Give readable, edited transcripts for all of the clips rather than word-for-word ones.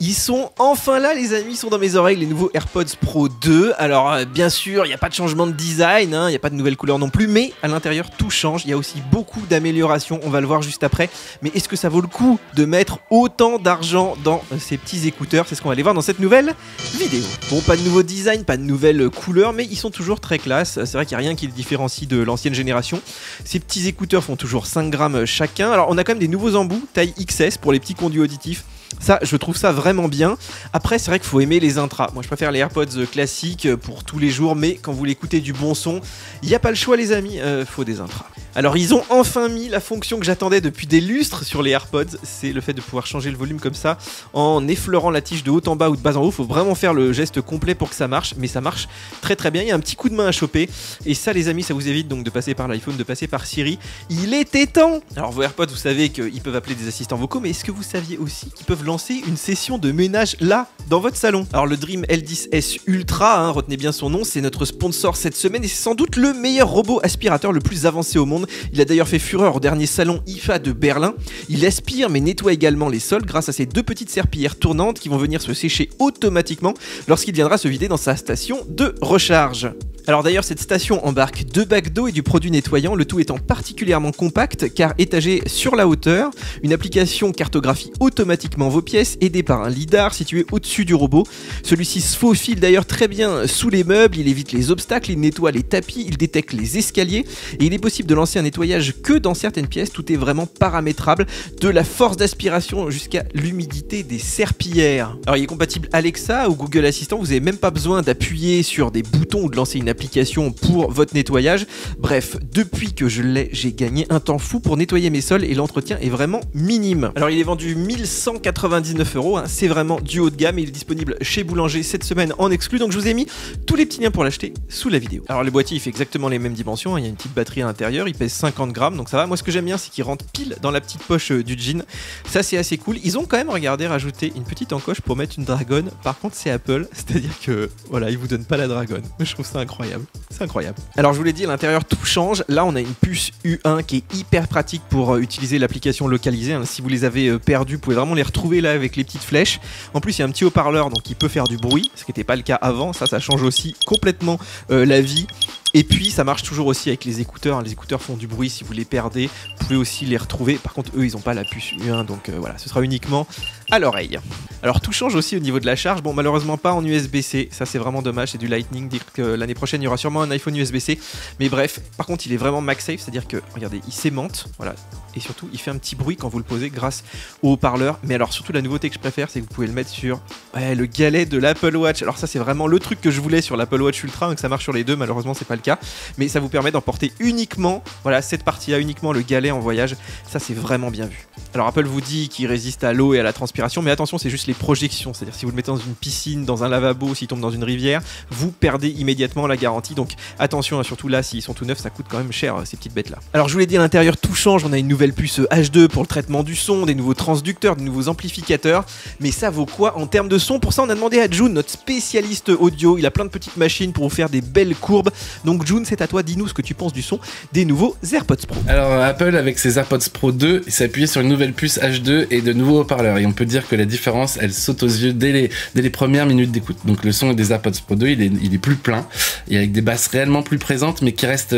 Ils sont enfin là les amis, ils sont dans mes oreilles, les nouveaux AirPods Pro 2. Alors bien sûr, il n'y a pas de changement de design, il n'y a pas de nouvelles couleurs non plus, mais à l'intérieur tout change, il y a aussi beaucoup d'améliorations, on va le voir juste après. Mais est-ce que ça vaut le coup de mettre autant d'argent dans ces petits écouteurs? C'est ce qu'on va aller voir dans cette nouvelle vidéo. Bon, pas de nouveau design, pas de nouvelles couleurs, mais ils sont toujours très classe. C'est vrai qu'il n'y a rien qui les différencie de l'ancienne génération. Ces petits écouteurs font toujours 5 grammes chacun. Alors on a quand même des nouveaux embouts, taille XS pour les petits conduits auditifs. Ça, je trouve ça vraiment bien. Après, c'est vrai qu'il faut aimer les intras. Moi, je préfère les AirPods classiques pour tous les jours, mais quand vous voulez écouter du bon son, il n'y a pas le choix, les amis, faut des intras. Alors, ils ont enfin mis la fonction que j'attendais depuis des lustres sur les AirPods. C'est le fait de pouvoir changer le volume comme ça, en effleurant la tige de haut en bas ou de bas en haut. Il faut vraiment faire le geste complet pour que ça marche, mais ça marche très très bien. Il y a un petit coup de main à choper. Et ça, les amis, ça vous évite donc de passer par l'iPhone, de passer par Siri. Il était temps. Alors, vos AirPods, vous savez qu'ils peuvent appeler des assistants vocaux, mais est-ce que vous saviez aussi qu'ils peuvent lancer une session de ménage là, dans votre salon? Alors le Dream L10S Ultra, retenez bien son nom, c'est notre sponsor cette semaine et c'est sans doute le meilleur robot aspirateur le plus avancé au monde. Il a d'ailleurs fait fureur au dernier salon IFA de Berlin. Il aspire mais nettoie également les sols grâce à ces deux petites serpillères tournantes qui vont venir se sécher automatiquement lorsqu'il viendra se vider dans sa station de recharge. Alors d'ailleurs cette station embarque 2 bacs d'eau et du produit nettoyant, le tout étant particulièrement compact car étagé sur la hauteur. Une application cartographie automatiquement vos pièces aidée par un lidar situé au-dessus du robot. Celui-ci se faufile d'ailleurs très bien sous les meubles, il évite les obstacles, il nettoie les tapis, il détecte les escaliers et il est possible de lancer un nettoyage que dans certaines pièces, tout est vraiment paramétrable, de la force d'aspiration jusqu'à l'humidité des serpillères. Alors il est compatible Alexa ou Google Assistant, vous n'avez même pas besoin d'appuyer sur des boutons ou de lancer une application pour votre nettoyage. Bref, depuis que je l'ai, j'ai gagné un temps fou pour nettoyer mes sols et l'entretien est vraiment minime. Alors il est vendu 1199 €, c'est vraiment du haut de gamme et il est disponible chez Boulanger cette semaine en exclu, donc je vous ai mis tous les petits liens pour l'acheter sous la vidéo. Alors le boîtier il fait exactement les mêmes dimensions, il y a une petite batterie à l'intérieur, il pèse 50 grammes donc ça va. Moi ce que j'aime bien c'est qu'il rentre pile dans la petite poche du jean, ça c'est assez cool. Ils ont quand même regardé rajouter une petite encoche pour mettre une dragonne, par contre c'est Apple, c'est-à-dire que voilà, ils vous donnent pas la dragonne, je trouve ça incroyable, c'est incroyable. Alors je vous l'ai dit, à l'intérieur tout change, là on a une puce U1 qui est hyper pratique pour utiliser l'application localisée, si vous les avez perdus, vous pouvez vraiment les retrouver là avec les petites flèches. En plus il y a un petit haut-parleur donc il peut faire du bruit, ce qui n'était pas le cas avant, ça change aussi complètement la vie. Et puis ça marche toujours aussi avec les écouteurs font du bruit si vous les perdez, vous pouvez aussi les retrouver, par contre eux ils n'ont pas la puce U1 donc voilà, ce sera uniquement à l'oreille. Alors tout change aussi au niveau de la charge, bon malheureusement pas en USB-C, ça c'est vraiment dommage, c'est du Lightning, dire que l'année prochaine il y aura sûrement un iPhone USB-C, mais bref, par contre il est vraiment MagSafe, c'est à dire que regardez, il s'aimante, voilà, et surtout il fait un petit bruit quand vous le posez grâce au haut-parleur, mais alors surtout la nouveauté que je préfère c'est que vous pouvez le mettre sur le galet de l'Apple Watch. Alors ça c'est vraiment le truc que je voulais sur l'Apple Watch Ultra, donc ça marche sur les deux, malheureusement c'est pas le cas, mais ça vous permet d'emporter uniquement, voilà, cette partie-là, uniquement le galet en voyage, ça c'est vraiment bien vu. Alors Apple vous dit qu'il résiste à l'eau et à la transpiration, mais attention, c'est juste les projections, c'est-à-dire si vous le mettez dans une piscine, dans un lavabo, s'il tombe dans une rivière, vous perdez immédiatement la garantie, donc attention, surtout là, s'ils sont tout neufs, ça coûte quand même cher ces petites bêtes-là. Alors je vous l'ai dit, à l'intérieur tout change, on a une nouvelle puce H2 pour le traitement du son, des nouveaux transducteurs, des nouveaux amplificateurs, mais ça vaut quoi en termes de son? Pour ça on a demandé à June, notre spécialiste audio, il a plein de petites machines pour vous faire des belles courbes, donc June c'est à toi, dis-nous ce que tu penses du son des nouveaux AirPods Pro. Alors Apple avec ses AirPods Pro 2 s'est appuyé sur une nouvelle puce H2 et de nouveaux haut-parleurs et on peut dire que la différence elle saute aux yeux dès les premières minutes d'écoute. Donc le son des AirPods Pro 2 il est plus plein et avec des basses réellement plus présentes mais qui restent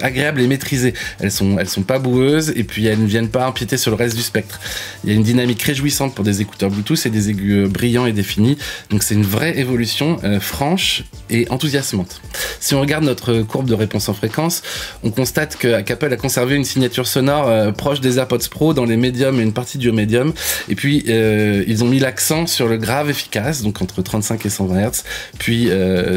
agréables et maîtrisées. Elles sont pas boueuses et puis elles ne viennent pas empiéter sur le reste du spectre. Il y a une dynamique réjouissante pour des écouteurs Bluetooth et des aigus brillants et définis, donc c'est une vraie évolution franche et enthousiasmante. Si on regarde notre courbe de réponse en fréquence, on constate qu'Apple a conservé une signature sonore proche des AirPods Pro dans les médiums et une partie du haut médium, et puis ils ont mis l'accent sur le grave efficace, donc entre 35 et 120 Hz, puis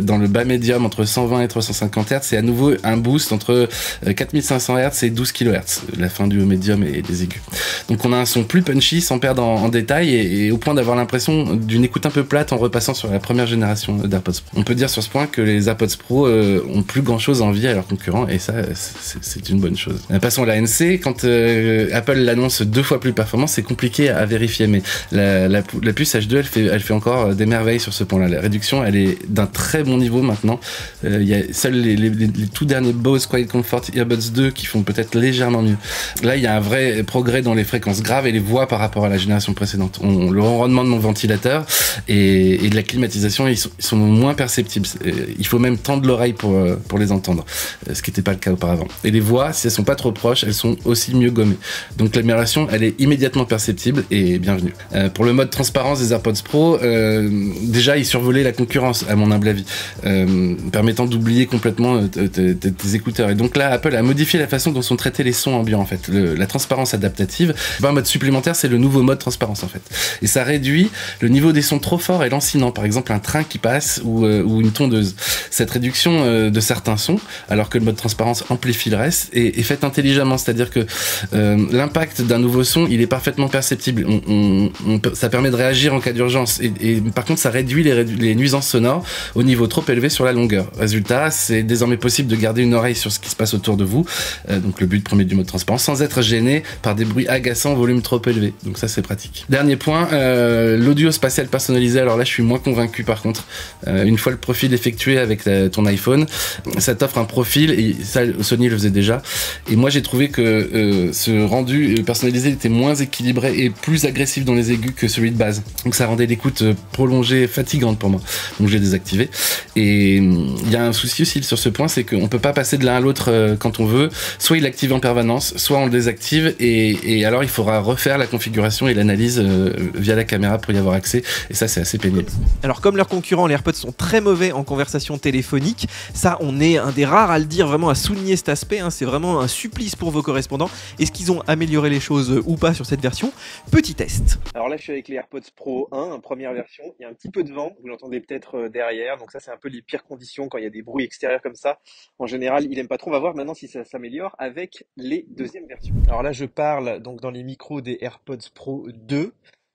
dans le bas médium entre 120 et 350 Hz, et à nouveau un boost entre 4500 Hz et 12 kHz, la fin du haut médium et des aigus. Donc on a un son plus punchy sans perdre en détail et au point d'avoir l'impression d'une écoute écoute un peu plate en repassant sur la première génération d'AirPods Pro. On peut dire sur ce point que les AirPods Pro ont plus grand chose à envier à leurs concurrents et ça c'est une bonne chose. Passons à l'ANC. Quand Apple l'annonce 2 fois plus performant, c'est compliqué à vérifier, mais la puce H2 elle fait encore des merveilles sur ce point-là. La réduction elle est d'un très bon niveau maintenant. Il y a seuls les tout derniers Bose Quiet Comfort Earbuds 2 qui font peut-être légèrement mieux. Là il y a un vrai progrès dans les fréquences graves et les voix par rapport à la génération précédente. Le rendement de mon ventilateur et de la climatisation ils sont moins perceptibles. Il faut même tendre l'oreille pour les entendre, ce qui n'était pas le cas auparavant. Et les voix, si elles sont pas trop proches, elles sont aussi mieux gommées. Donc l'amélioration, elle est immédiatement perceptible et bienvenue. Pour le mode transparence des AirPods Pro, déjà ils survolaient la concurrence à mon humble avis, permettant d'oublier complètement tes écouteurs. Et donc là, Apple a modifié la façon dont sont traités les sons ambiants en fait. La transparence adaptative, un mode supplémentaire, c'est le nouveau mode transparence en fait. Et ça réduit le niveau des sons trop forts et lancinants, par exemple un train qui passe ou une tondeuse. Cette réduction de certains sons, alors que le mode transparence amplifie le reste, est faite intelligemment, c'est-à-dire que l'impact d'un nouveau son, il est parfaitement perceptible. Ça permet de réagir en cas d'urgence et par contre ça réduit les nuisances sonores au niveau trop élevé sur la longueur. Résultat, c'est désormais possible de garder une oreille sur ce qui se passe autour de vous, donc le but premier du mode transparence, sans être gêné par des bruits agaçants au volume trop élevé. Donc ça c'est pratique. Dernier point, l'audio spatial personnalisé. Alors là je suis moins convaincu par contre. Une fois le profil effectué avec ton iPhone, ça t'offre un profil et ça Sony le faisait déjà. Et moi j'ai trouvé que ce rendu personnalisé était moins équilibré et plus agressif dans les aigus que celui de base. Donc ça rendait l'écoute prolongée fatigante pour moi. Donc je l'ai désactivé. Et il y a un souci aussi sur ce point, c'est qu'on peut pas passer de l'un à l'autre quand on veut. Soit il active en permanence, soit on le désactive et alors il faudra refaire la configuration et l'analyse via la caméra pour y avoir accès. Et ça c'est assez pénible. Alors comme leurs concurrents, les AirPods sont très mauvais en conversation téléphonique. Ça, on est un des rares à le dire, vraiment à souligner cet aspect. C'est vraiment un supplice pour vos correspondants. Est-ce qu'ils ont amélioré les choses ou pas sur cette version? Petit test. Alors là, je suis avec les AirPods Pro 1, première version. Il y a un petit peu de vent, vous l'entendez peut-être derrière. Donc ça, c'est un peu les pires conditions quand il y a des bruits extérieurs comme ça. En général, il aime pas trop. On va voir maintenant si ça s'améliore avec les deuxièmes versions. Alors là, je parle donc dans les micros des AirPods Pro 2.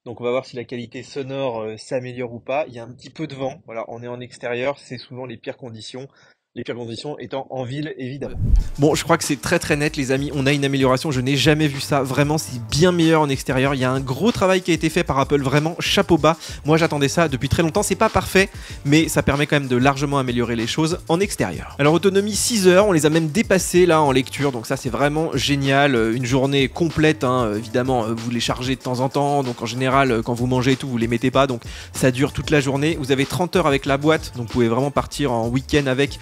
Donc on va voir si la qualité sonore s'améliore ou pas. Il y a un petit peu de vent. Voilà, on est en extérieur, c'est souvent les pires conditions. Les pires conditions étant en ville, évidemment. Bon, je crois que c'est très net, les amis. On a une amélioration. Je n'ai jamais vu ça. Vraiment, c'est bien meilleur en extérieur. Il y a un gros travail qui a été fait par Apple. Vraiment, chapeau bas. Moi, j'attendais ça depuis très longtemps. C'est pas parfait, mais ça permet quand même de largement améliorer les choses en extérieur. Alors, autonomie 6 heures. On les a même dépassés là en lecture. Donc ça, c'est vraiment génial. Une journée complète, hein. Évidemment, vous les chargez de temps en temps. Donc en général, quand vous mangez et tout, vous les mettez pas. Donc ça dure toute la journée. Vous avez 30 heures avec la boîte. Donc vous pouvez vraiment partir en week-end avec.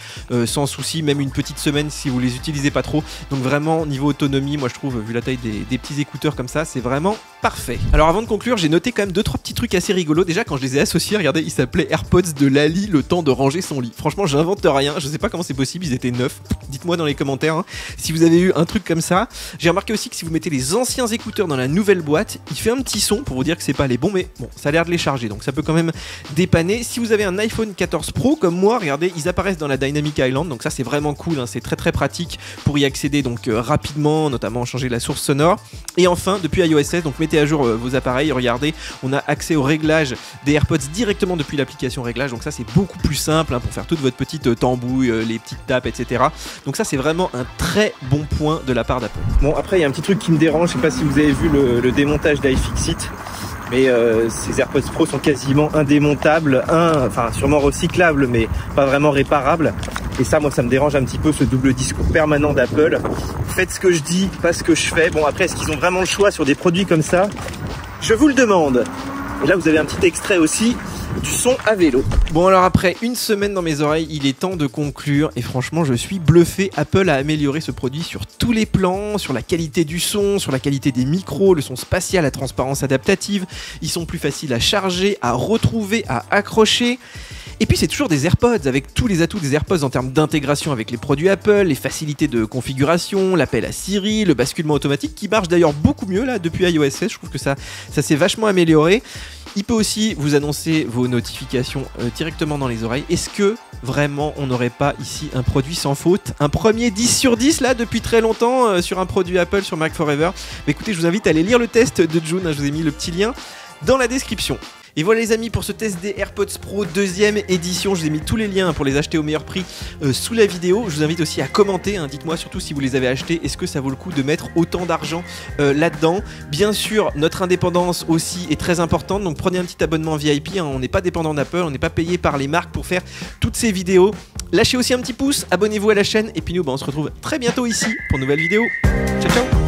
Sans souci, même une petite semaine si vous les utilisez pas trop. Donc vraiment niveau autonomie, moi je trouve, vu la taille des petits écouteurs comme ça, c'est vraiment parfait. Alors avant de conclure, j'ai noté quand même 2-3 petits trucs assez rigolos. Déjà quand je les ai associés, regardez, ils s'appelaient AirPods de Lali, le temps de ranger son lit. Franchement, j'invente rien, je sais pas comment c'est possible, ils étaient neufs. Dites-moi dans les commentaires hein, si vous avez eu un truc comme ça. J'ai remarqué aussi que si vous mettez les anciens écouteurs dans la nouvelle boîte, il fait un petit son pour vous dire que c'est pas les bons, mais bon, ça a l'air de les charger, donc ça peut quand même dépanner. Si vous avez un iPhone 14 Pro comme moi, regardez, ils apparaissent dans la Dynamic Island. Donc ça c'est vraiment cool, hein, c'est très pratique pour y accéder donc rapidement, notamment changer la source sonore. Et enfin depuis iOS 16, donc mettez à jour vos appareils, regardez, on a accès au réglage des AirPods directement depuis l'application réglage, donc ça c'est beaucoup plus simple hein, pour faire toute votre petite tambouille, les petites tapes, etc. Donc ça c'est vraiment un très bon point de la part d'Apple. Bon après il y a un petit truc qui me dérange, je sais pas si vous avez vu le démontage d'iFixit. Mais ces AirPods Pro sont quasiment indémontables, enfin sûrement recyclables, mais pas vraiment réparables. Et ça, moi, ça me dérange un petit peu, ce double discours permanent d'Apple. Faites ce que je dis, pas ce que je fais. Bon, après, est-ce qu'ils ont vraiment le choix sur des produits comme ça? Je vous le demande. Et là, vous avez un petit extrait aussi du son à vélo. Bon alors après une semaine dans mes oreilles, il est temps de conclure et franchement je suis bluffé. Apple a amélioré ce produit sur tous les plans, sur la qualité du son, sur la qualité des micros, le son spatial, la transparence adaptative. Ils sont plus faciles à charger, à retrouver, à accrocher. Et puis c'est toujours des AirPods avec tous les atouts des AirPods en termes d'intégration avec les produits Apple, les facilités de configuration, l'appel à Siri, le basculement automatique qui marche d'ailleurs beaucoup mieux là depuis iOS 16. Je trouve que ça s'est vachement amélioré. Il peut aussi vous annoncer vos notifications directement dans les oreilles. Est-ce que vraiment on n'aurait pas ici un produit sans faute? Un premier 10 sur 10 là depuis très longtemps sur un produit Apple sur Mac Forever. Mais écoutez, je vous invite à aller lire le test de June, hein, je vous ai mis le petit lien dans la description. Et voilà les amis pour ce test des AirPods Pro 2e édition. Je vous ai mis tous les liens pour les acheter au meilleur prix sous la vidéo. Je vous invite aussi à commenter, hein. Dites-moi surtout si vous les avez achetés, est-ce que ça vaut le coup de mettre autant d'argent là-dedans. Bien sûr, notre indépendance aussi est très importante, donc prenez un petit abonnement VIP, hein. On n'est pas dépendant d'Apple, on n'est pas payé par les marques pour faire toutes ces vidéos. Lâchez aussi un petit pouce, abonnez-vous à la chaîne et puis nous on se retrouve très bientôt ici pour une nouvelle vidéo. Ciao ciao.